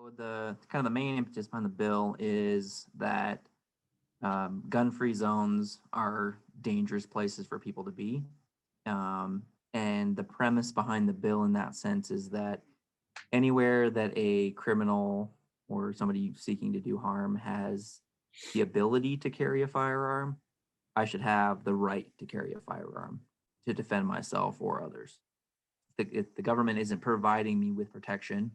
So the kind of the main impetus behind the bill is that gun-free zones are dangerous places for people to be. Um, and the premise behind the bill in that sense is that anywhere that a criminal or somebody seeking to do harm has the ability to carry a firearm, I should have the right to carry a firearm to defend myself or others. If the government isn't providing me with protection,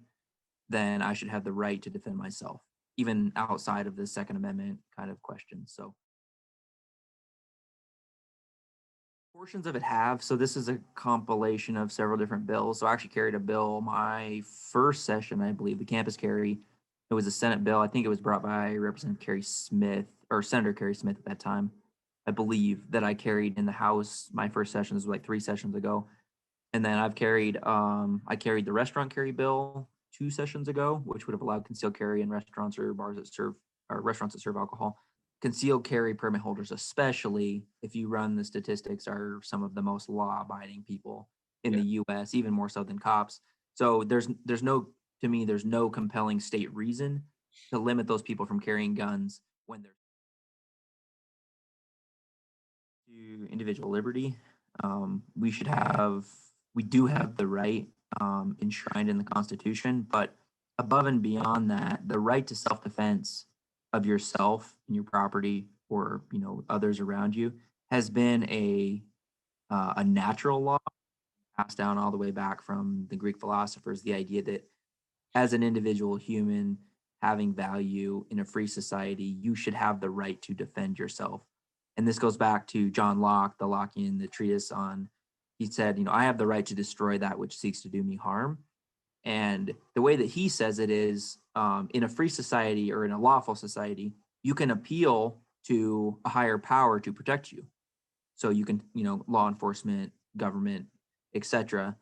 then I should have the right to defend myself, even outside of the Second Amendment kind of question. So portions of it have. So this is a compilation of several different bills. So I actually carried a bill my first session, I believe, the campus carry. It was a Senate bill. I think it was brought by Representative Carrie Smith or Senator Carrie Smith at that time. I believe that I carried in the House my first session. This was like 3 sessions ago. And then I carried the restaurant carry bill 2 sessions ago, which would have allowed concealed carry in restaurants or bars that serve or restaurants that serve alcohol. Concealed carry permit holders, especially if you run the statistics, are some of the most law-abiding people in the U.S., even more so than cops. So there's no to me there's no compelling state reason to limit those people from carrying guns when they're to individual liberty. We should have we do have the right enshrined in the Constitution, but above and beyond that, the right to self-defense of yourself and your property or others around you has been a natural law passed down all the way back from the Greek philosophers. The idea that as an individual human having value in a free society, you should have the right to defend yourself. And this goes back to John Locke, the Lockean, the treatise on, he said, I have the right to destroy that which seeks to do me harm. And the way that he says it is in a free society or in a lawful society, you can appeal to a higher power to protect you. So you can, law enforcement, government, etc.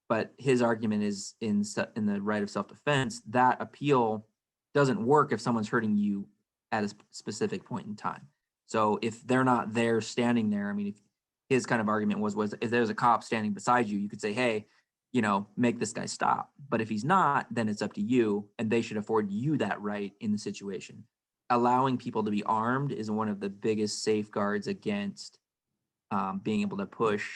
But his argument is in the right of self-defense, that appeal doesn't work if someone's hurting you at a specific point in time. So if they're not there standing there, I mean, if his kind of argument was if there's a cop standing beside you, you could say, hey, make this guy stop. But if he's not, then it's up to you, and they should afford you that right in the situation. Allowing people to be armed is one of the biggest safeguards against being able to push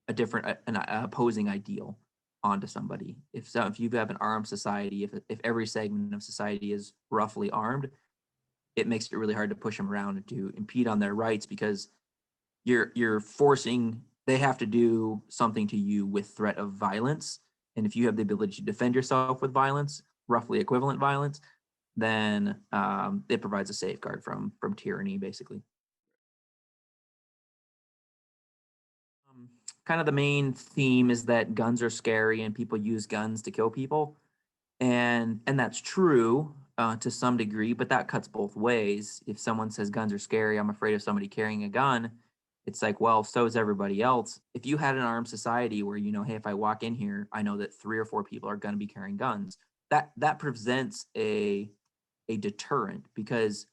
an opposing ideal onto somebody. If you have an armed society, if every segment of society is roughly armed, it makes it really hard to push them around and to impede on their rights, because you're forcing, they have to do something to you with threat of violence. And if you have the ability to defend yourself with violence, roughly equivalent violence, then it provides a safeguard from tyranny, basically. Kind of the main theme is that guns are scary and people use guns to kill people, and that's true to some degree, but that cuts both ways. If someone says guns are scary, I'm afraid of somebody carrying a gun, it's like, well, so is everybody else. If you had an armed society where hey, if I walk in here, I know that 3 or 4 people are going to be carrying guns, that presents a deterrent, because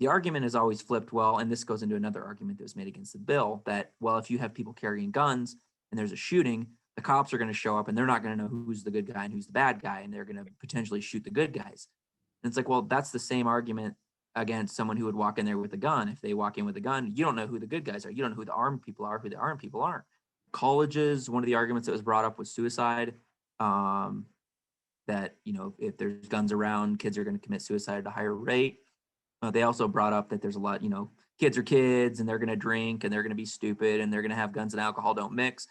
the argument is always flipped. Well, and this goes into another argument that was made against the bill, that, well, if you have people carrying guns and there's a shooting, the cops are going to show up and they're not going to know who's the good guy and who's the bad guy, and they're going to potentially shoot the good guys. And it's like, well, that's the same argument against someone who would walk in there with a gun. If they walk in with a gun, you don't know who the good guys are. You don't know who the armed people are, who the armed people aren't. Colleges, one of the arguments that was brought up was suicide. That, if there's guns around, kids are going to commit suicide at a higher rate. They also brought up that there's a lot, kids are kids and they're going to drink and they're going to be stupid and they're going to have guns and alcohol don't mix.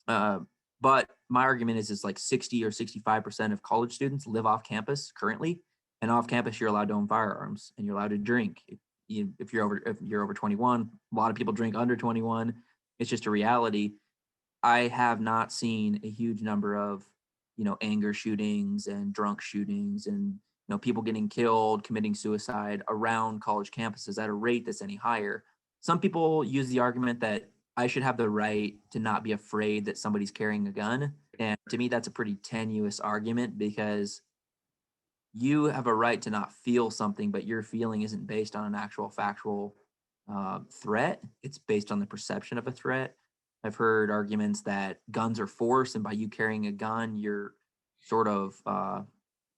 But my argument is like 60 or 65% of college students live off campus currently, and off campus you're allowed to own firearms and you're allowed to drink. If you're over 21, a lot of people drink under 21. It's just a reality. I have not seen a huge number of, anger shootings and drunk shootings and people getting killed, committing suicide around college campuses at a rate that's any higher. Some people use the argument that I should have the right to not be afraid that somebody's carrying a gun. And to me, that's a pretty tenuous argument, because you have a right to not feel something, but your feeling isn't based on an actual factual threat. It's based on the perception of a threat. I've heard arguments that guns are force, and by you carrying a gun, you're sort of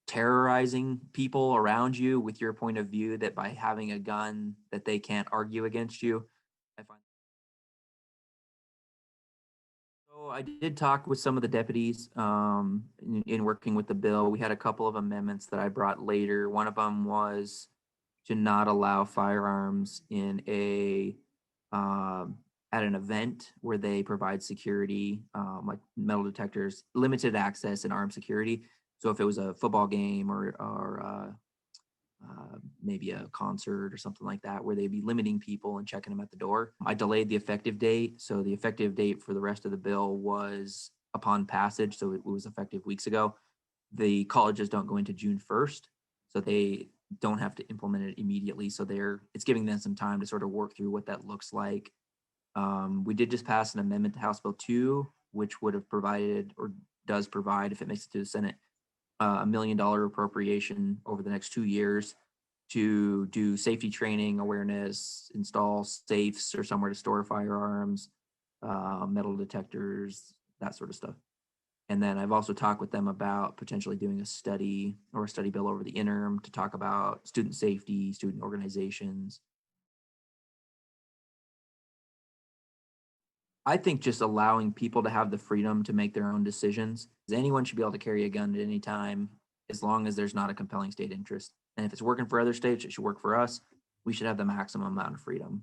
terrorizing people around you with your point of view that by having a gun that they can't argue against you. I find so I did talk with some of the deputies in working with the bill. We had a couple of amendments that I brought later. One of them was to not allow firearms in a um, at an event where they provide security, like metal detectors, limited access, and armed security. So if it was a football game or maybe a concert or something like that, where they'd be limiting people and checking them at the door. I delayed the effective date. So the effective date for the rest of the bill was upon passage. So it was effective weeks ago. The colleges don't go into June 1st. So they don't have to implement it immediately. So it's giving them some time to sort of work through what that looks like. We did just pass an amendment to House Bill 2, which would have provided or does provide, if it makes it to the Senate, $1 million appropriation over the next 2 years to do safety training, awareness, install safes or somewhere to store firearms, metal detectors, that sort of stuff. And then I've also talked with them about potentially doing a study or a study bill over the interim to talk about student safety, student organizations. I think just allowing people to have the freedom to make their own decisions. Anyone should be able to carry a gun at any time as long as there's not a compelling state interest. And if it's working for other states, it should work for us. We should have the maximum amount of freedom.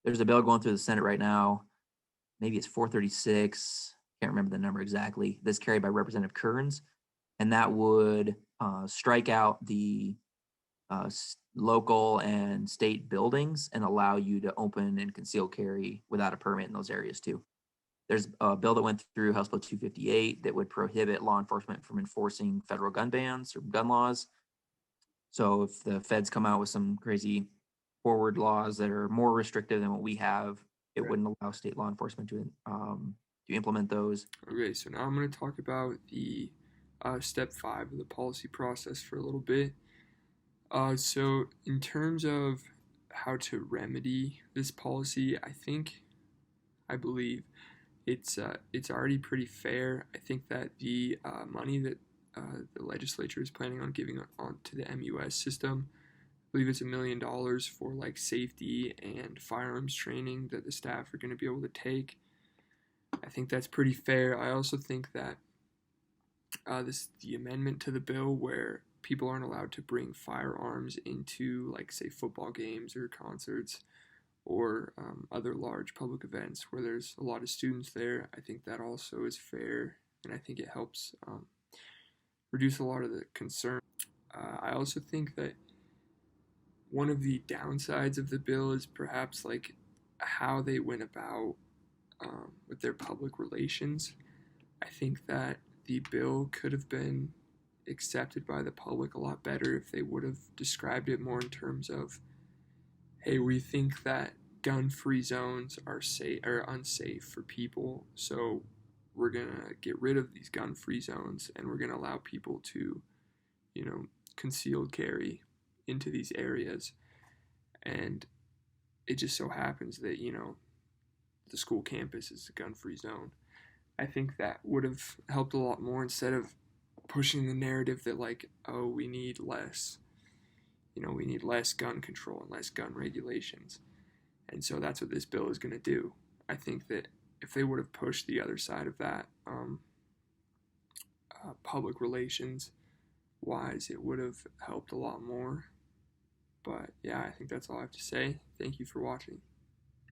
There's a bill going through the Senate right now. Maybe it's 436. Can't remember the number exactly. That's carried by Representative Kearns. And that would strike out the local and state buildings and allow you to open and conceal carry without a permit in those areas too. There's a bill that went through House Bill 258 that would prohibit law enforcement from enforcing federal gun bans or gun laws. So if the feds come out with some crazy forward laws that are more restrictive than what we have, it wouldn't allow state law enforcement to implement those. Okay, so now I'm going to talk about the step 5 of the policy process for a little bit. So, in terms of how to remedy this policy, I believe it's already pretty fair. I think that the money that the legislature is planning on giving on to the MUS system, I believe it's $1 million for like safety and firearms training that the staff are going to be able to take. I think that's pretty fair. I also think that the amendment to the bill where people aren't allowed to bring firearms into, like, say, football games or concerts or other large public events where there's a lot of students there. I think that also is fair, and I think it helps reduce a lot of the concern. I also think that one of the downsides of the bill is perhaps like how they went about with their public relations. I think that the bill could have been accepted by the public a lot better if they would have described it more in terms of, hey, we think that gun-free zones are safe or unsafe for people, so we're gonna get rid of these gun-free zones and we're gonna allow people to, concealed carry into these areas. And it just so happens that the school campus is a gun-free zone. I think that would have helped a lot more instead of pushing the narrative that, like, oh, we need less gun control and less gun regulations. And so that's what this bill is going to do. I think that if they would have pushed the other side of that, public relations wise, it would have helped a lot more. But yeah, I think that's all I have to say. Thank you for watching.